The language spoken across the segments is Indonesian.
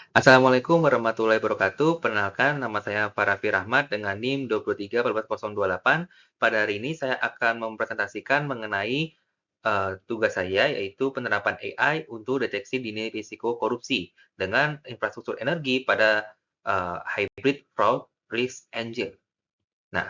Assalamualaikum warahmatullahi wabarakatuh. Perkenalkan, nama saya Farafi Rahmat dengan NIM 23 14028. Pada hari ini saya akan mempresentasikan mengenai tugas saya, yaitu penerapan AI untuk deteksi dini risiko korupsi dengan infrastruktur energi pada hybrid fraud risk engine. Nah,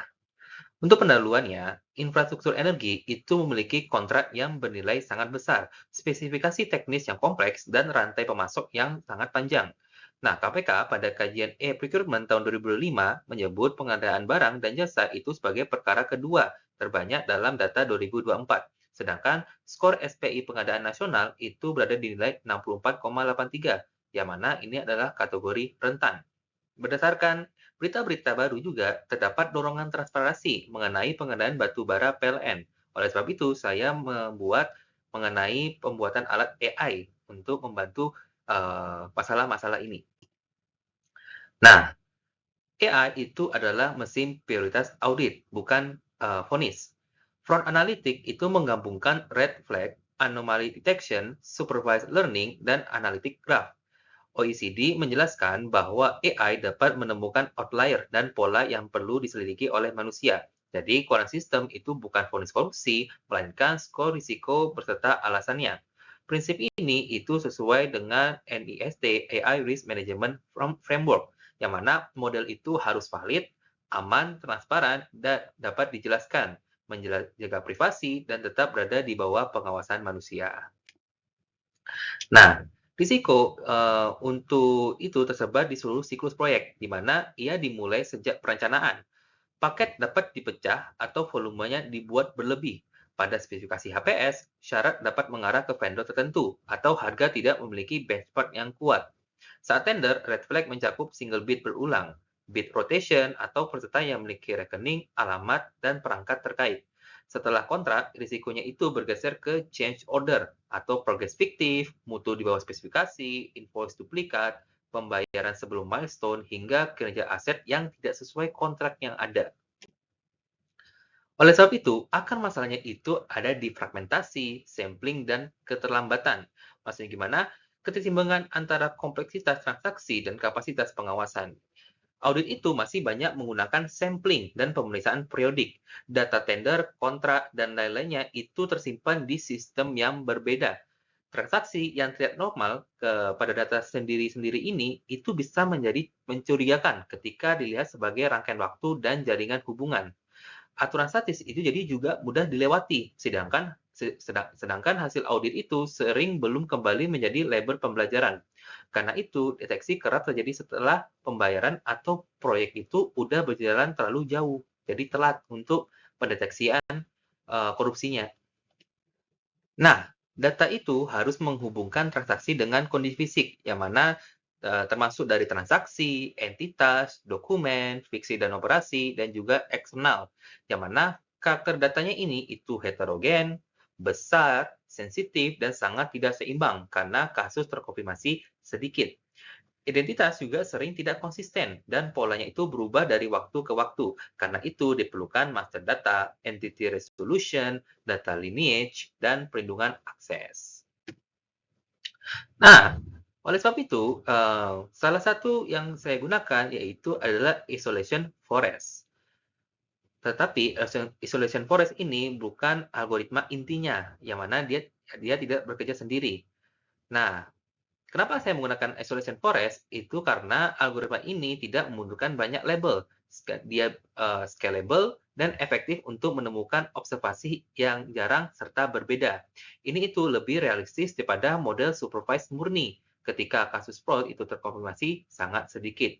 untuk pendahuluannya, infrastruktur energi itu memiliki kontrak yang bernilai sangat besar, spesifikasi teknis yang kompleks, dan rantai pemasok yang sangat panjang. Nah, KPK pada kajian e-procurement tahun 2005 menyebut pengadaan barang dan jasa itu sebagai perkara kedua terbanyak dalam data 2024. Sedangkan skor SPI pengadaan nasional itu berada di nilai 64,83, yang mana ini adalah kategori rentan. Berdasarkan berita-berita baru juga, terdapat dorongan transparansi mengenai pengadaan batu bara PLN. Oleh sebab itu, saya membuat mengenai pembuatan alat AI untuk membantu masalah-masalah ini. Nah, AI itu adalah mesin prioritas audit, bukan vonis. Front Analytic itu menggabungkan red flag, anomaly detection, supervised learning, dan analytic graph. OECD menjelaskan bahwa AI dapat menemukan outlier dan pola yang perlu diselidiki oleh manusia. Jadi, quorum sistem itu bukan vonis korupsi, melainkan skor risiko beserta alasannya. Prinsip ini itu sesuai dengan NIST AI Risk Management Framework, yang mana model itu harus valid, aman, transparan, dan dapat dijelaskan, menjaga privasi, dan tetap berada di bawah pengawasan manusia. Nah, risiko untuk itu tersebar di seluruh siklus proyek, di mana ia dimulai sejak perencanaan. Paket dapat dipecah atau volumenya dibuat berlebih. Pada spesifikasi HPS, syarat dapat mengarah ke vendor tertentu, atau harga tidak memiliki benchmark yang kuat. Saat tender, red flag mencakup single bid berulang, bid rotation, atau peserta yang memiliki rekening, alamat, dan perangkat terkait. Setelah kontrak, risikonya itu bergeser ke change order atau progres fiktif, mutu di bawah spesifikasi, invoice duplikat, pembayaran sebelum milestone, hingga kinerja aset yang tidak sesuai kontrak yang ada. Oleh sebab itu, akar masalahnya itu ada di fragmentasi, sampling, dan keterlambatan. Maksudnya gimana? Keseimbangan antara kompleksitas transaksi dan kapasitas pengawasan. Audit itu masih banyak menggunakan sampling dan pemeriksaan periodik. Data tender, kontrak, dan lain-lainnya itu tersimpan di sistem yang berbeda. Transaksi yang tidak normal pada data sendiri-sendiri ini itu bisa menjadi mencurigakan ketika dilihat sebagai rangkaian waktu dan jaringan hubungan. Aturan statis itu jadi juga mudah dilewati, sedangkan hasil audit itu sering belum kembali menjadi label pembelajaran. Karena itu, deteksi kerap terjadi setelah pembayaran atau proyek itu udah berjalan terlalu jauh, jadi telat untuk pendeteksian korupsinya. Nah, data itu harus menghubungkan transaksi dengan kondisi fisik, yang mana termasuk dari transaksi, entitas, dokumen, fiksi dan operasi, dan juga eksternal, yang mana karakter datanya ini itu heterogen, besar, sensitif, dan sangat tidak seimbang karena kasus terkonfirmasi sedikit. Identitas juga sering tidak konsisten dan polanya itu berubah dari waktu ke waktu. Karena itu diperlukan master data, entity resolution, data lineage, dan perlindungan akses. Nah, oleh sebab itu, salah satu yang saya gunakan yaitu adalah isolation forest. Tetapi isolation forest ini bukan algoritma intinya, yang mana dia tidak bekerja sendiri. Nah, kenapa saya menggunakan isolation forest? Itu karena algoritma ini tidak membutuhkan banyak label. Dia scalable dan efektif untuk menemukan observasi yang jarang serta berbeda. Ini itu lebih realistis daripada model supervised murni ketika kasus fraud itu terkonfirmasi sangat sedikit.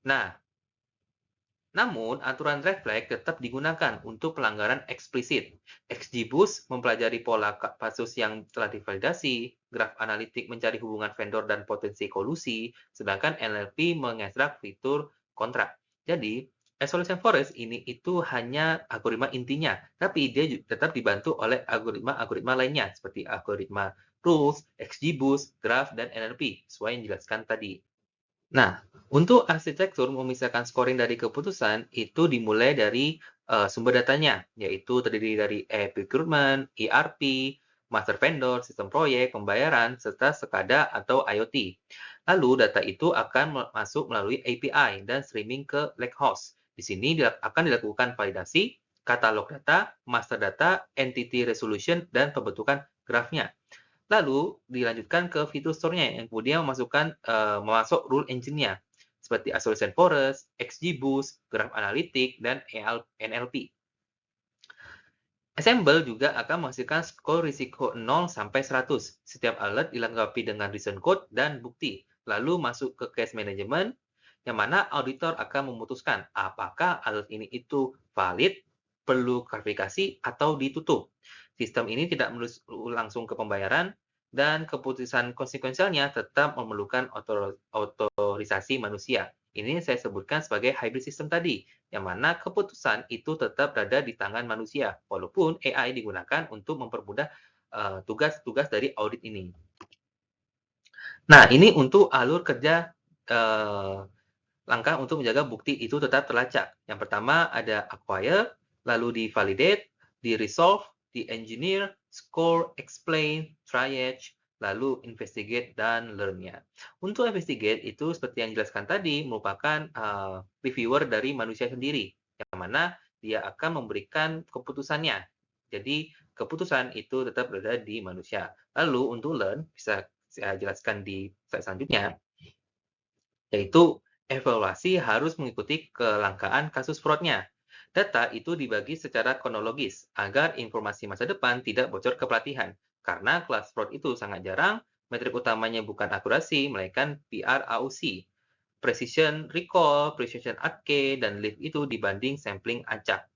Nah, namun, aturan red flag tetap digunakan untuk pelanggaran eksplisit. XGBoost mempelajari pola kasus yang telah divalidasi, graf analitik mencari hubungan vendor dan potensi kolusi, sedangkan NLP mengekstrak fitur kontrak. Jadi, isolation forest ini itu hanya algoritma intinya, tapi dia tetap dibantu oleh algoritma lainnya, seperti algoritma rules, XGBoost, graph, dan NLP, sesuai yang dijelaskan tadi. Nah, untuk arsitektur memisahkan scoring dari keputusan itu dimulai dari sumber datanya, yaitu terdiri dari e-procurement, ERP, master vendor, sistem proyek, pembayaran, serta SCADA atau IoT. Lalu data itu akan masuk melalui API dan streaming ke Lakehouse. Di sini akan dilakukan validasi, katalog data, master data, entity resolution, dan pembentukan grafnya. Lalu dilanjutkan ke fitur store-nya yang kemudian memasuk rule engine-nya seperti Isolation Forest, XGBoost, Graph Analytic, dan NLP. Assemble juga akan menghasilkan skor risiko 0 sampai 100. Setiap alert dilengkapi dengan reason code dan bukti. Lalu masuk ke case management, yang mana auditor akan memutuskan apakah alert ini itu valid, perlu klarifikasi, atau ditutup. Sistem ini tidak langsung ke pembayaran, dan keputusan konsekuensialnya tetap memerlukan otorisasi manusia. Ini saya sebutkan sebagai hybrid system tadi, yang mana keputusan itu tetap berada di tangan manusia, walaupun AI digunakan untuk mempermudah tugas-tugas dari audit ini. Nah, ini untuk alur kerja langkah untuk menjaga bukti itu tetap terlacak. Yang pertama ada acquire, lalu di-validate, di-resolve, di-engineer, score, explain, triage, lalu investigate, dan learn-nya. Untuk investigate itu seperti yang dijelaskan tadi merupakan reviewer dari manusia sendiri, yang mana dia akan memberikan keputusannya. Jadi keputusan itu tetap berada di manusia. Lalu untuk learn, bisa saya jelaskan di slide selanjutnya, yaitu evaluasi harus mengikuti kelangkaan kasus fraud-nya. Data itu dibagi secara kronologis agar informasi masa depan tidak bocor ke pelatihan. Karena kelas fraud itu sangat jarang, metrik utamanya bukan akurasi, melainkan PRAUC. Precision recall, precision ATK, dan lift itu dibanding sampling acak.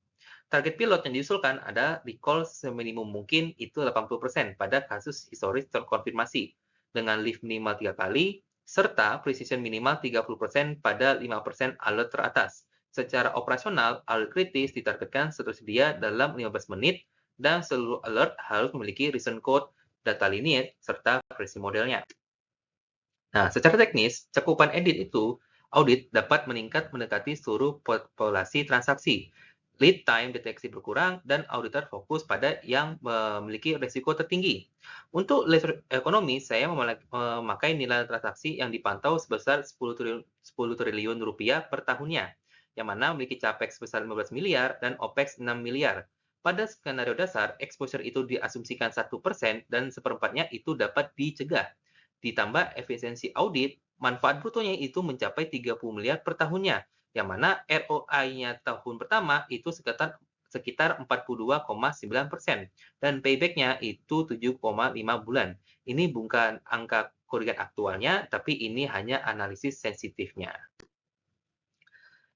Target pilot yang diusulkan ada recall seminimum mungkin itu 80% pada kasus historis terkonfirmasi, dengan lift minimal 3 kali, serta precision minimal 30% pada 5% alert teratas. Secara operasional, alert kritis ditargetkan tersedia dalam 15 menit, dan seluruh alert harus memiliki reason code, data lineage, serta versi modelnya. Nah, secara teknis, cakupan audit dapat meningkat mendekati seluruh populasi transaksi. Lead time deteksi berkurang, dan auditor fokus pada yang memiliki risiko tertinggi. Untuk leisure ekonomi, saya memakai nilai transaksi yang dipantau sebesar 10 triliun rupiah per tahunnya, yang mana memiliki capex sebesar 15 miliar dan opex 6 miliar. Pada skenario dasar, exposure itu diasumsikan 1% dan seperempatnya itu dapat dicegah. Ditambah efisiensi audit, manfaat brutonya itu mencapai 30 miliar per tahunnya, yang mana ROI-nya tahun pertama itu sekitar 42,9% dan payback-nya itu 7,5 bulan. Ini bukan angka kerugian aktualnya, tapi ini hanya analisis sensitifnya.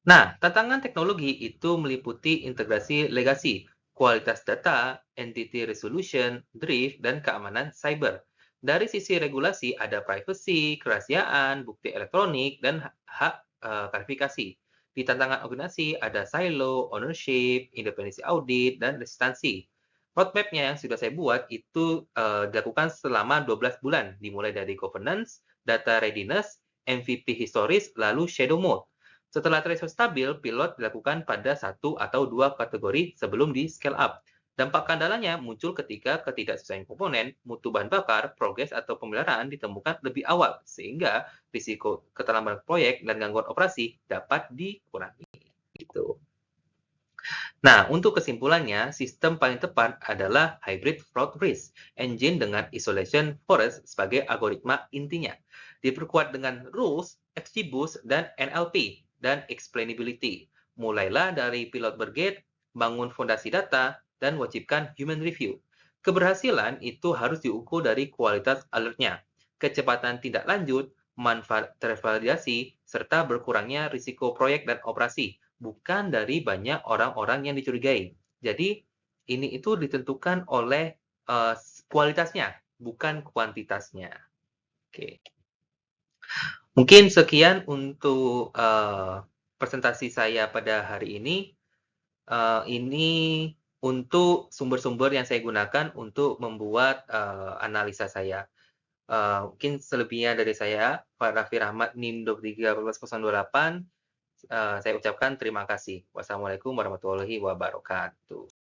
Nah, tantangan teknologi itu meliputi integrasi legasi, kualitas data, entity resolution, drift, dan keamanan cyber. Dari sisi regulasi ada privacy, kerahasiaan, bukti elektronik, dan hak klarifikasi. Di tantangan organisasi ada silo, ownership, independensi audit, dan resistansi. Roadmap-nya yang sudah saya buat itu dilakukan selama 12 bulan, dimulai dari governance, data readiness, MVP historis, lalu shadow mode. Setelah threshold stabil, pilot dilakukan pada 1 atau 2 kategori sebelum di scale up. Dampak kendalanya muncul ketika ketidaksesuaian komponen, mutu bahan bakar, progres atau pemeliharaan ditemukan lebih awal, sehingga risiko keterlambatan proyek dan gangguan operasi dapat dikurangi. Gitu. Nah, untuk kesimpulannya, sistem paling tepat adalah hybrid fraud risk engine dengan isolation forest sebagai algoritma intinya. Diperkuat dengan rules, XGBoost, dan NLP, dan explainability. Mulailah dari pilot brigade, bangun fondasi data, dan wajibkan human review. Keberhasilan itu harus diukur dari kualitas alertnya, kecepatan tindak lanjut, manfaat tervalidasi, serta berkurangnya risiko proyek dan operasi, bukan dari banyak orang-orang yang dicurigai. Jadi, ini itu ditentukan oleh kualitasnya, bukan kuantitasnya. Oke. Mungkin sekian untuk presentasi saya pada hari ini. Ini untuk sumber-sumber yang saya gunakan untuk membuat analisa saya. Mungkin selebihnya dari saya, Pak Raffi Rahmat, NIM 2318028. Saya ucapkan terima kasih. Wassalamualaikum warahmatullahi wabarakatuh.